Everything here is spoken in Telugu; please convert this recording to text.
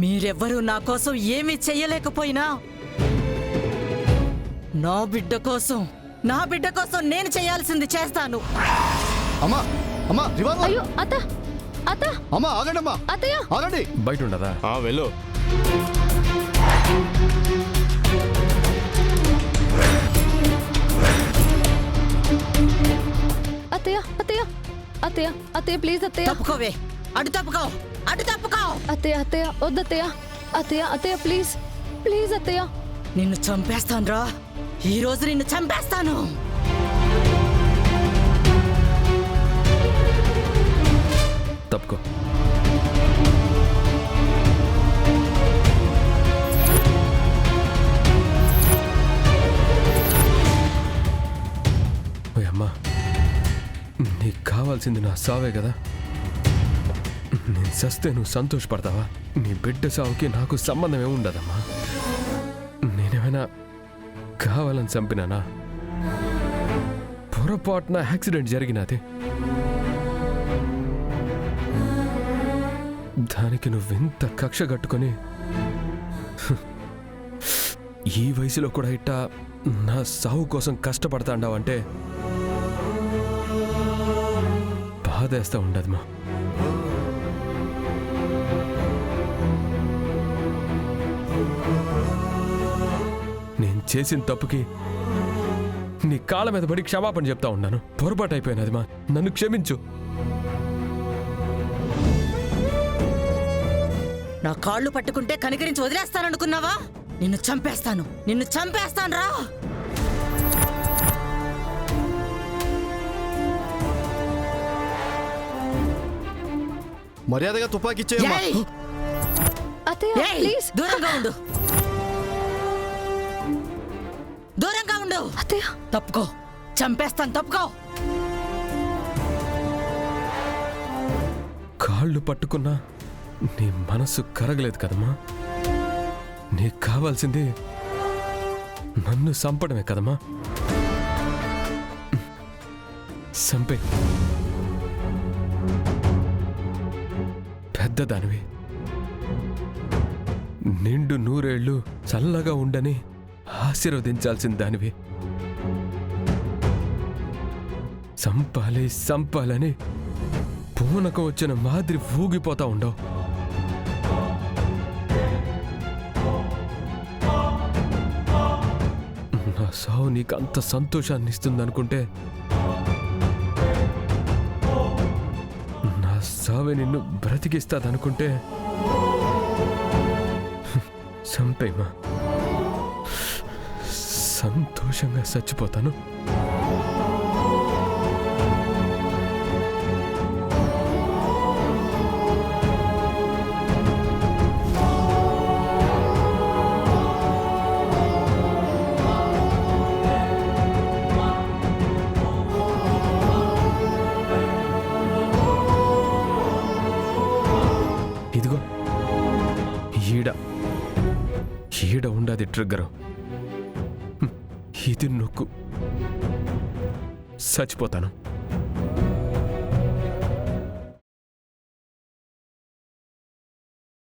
మీరెవ్వరూ నా కోసం ఏమీ చెయ్యలేకపోయినా నా బిడ్డ కోసం నేను చేయాల్సింది చేస్తాను. అమ్మా అమ్మా రివాల్వర్. అయ్యో అత్త అత్త అమ్మా ఆగండి అమ్మా, అత్తయ్య ఆగండి. బయట ఉండదా? వెళ్ళు. అత్తయ్య అత్తయ్య అత్తయ్య అత్తయ్య ప్లీజ్ అత్తయ్య. తప్పుకోవే, అటు తప్పుకో. అత్తయ్య అత్తయ్య వద్దత్తయ్య. అత్తయ్య అత్తయ్య ప్లీజ్ ప్లీజ్ అత్తయ్య. నిన్ను చంపేస్తానురా, ఈ రోజు నిన్ను చంపేస్తాను. తప్పుకో. అమ్మా, నీకు కావాల్సింది నా సావే కదా. నేను చస్తే నువ్వు సంతోషపడతావా? నీ బిడ్డ సావుకి నాకు సంబంధం ఏముండదమ్మా. నేనేమైనా కావాలని చంపినానా? పొరపాటున యాక్సిడెంట్ జరిగినది. దానికి నువ్వెంత కక్ష కట్టుకొని ఈ వయసులో కూడా ఇట్టా నా సావు కోసం కష్టపడతాండావంటే బాధేస్తా ఉండదమ్మా. నేను చేసిన తప్పుకి నీ కాళ్ళ మీద పడి క్షమాపణ చెప్తా ఉన్నాను. పొరపాటు అయిపోయినది మా, నన్ను క్షమించు. నా కాళ్ళు పట్టుకుంటే కనికరించి వదిలేస్తాననుకున్నావా? నిన్ను చంపేస్తాను రా. మర్యాదగా తుపాకీ ఇచ్చేయమ్మా. ఏయ్! అత్తయ్య ఏయ్! ప్లీజ్ దూరంగా ఉండు. అత్తయ్య. తప్పుకో, చంపేస్తాను, తప్పుకో. కాళ్ళు పట్టుకున్నా నీ మనసు కరగలేదు కదమ్మా. నీకు కావాల్సింది నన్ను చంపడమే కదమ్మా. చంపే. పెద్దదానివి, నిండు నూరేళ్లు చల్లగా ఉండని ఆశీర్వదించాల్సిన దానివి. సంపాలని పూనకం వచ్చిన మాదిరి ఊగిపోతా ఉండవు. నా సావు నీకు అంత సంతోషాన్ని ఇస్తుందనుకుంటే నా సావే నిన్ను బ్రతికిస్తాదనుకుంటే చంపేమా. సంతోషంగా చచ్చిపోతాను. ఇదిగో ఈడ ఉండది ట్రిగ్గరు. ఇది నొక్కు, చచ్చిపోతాను.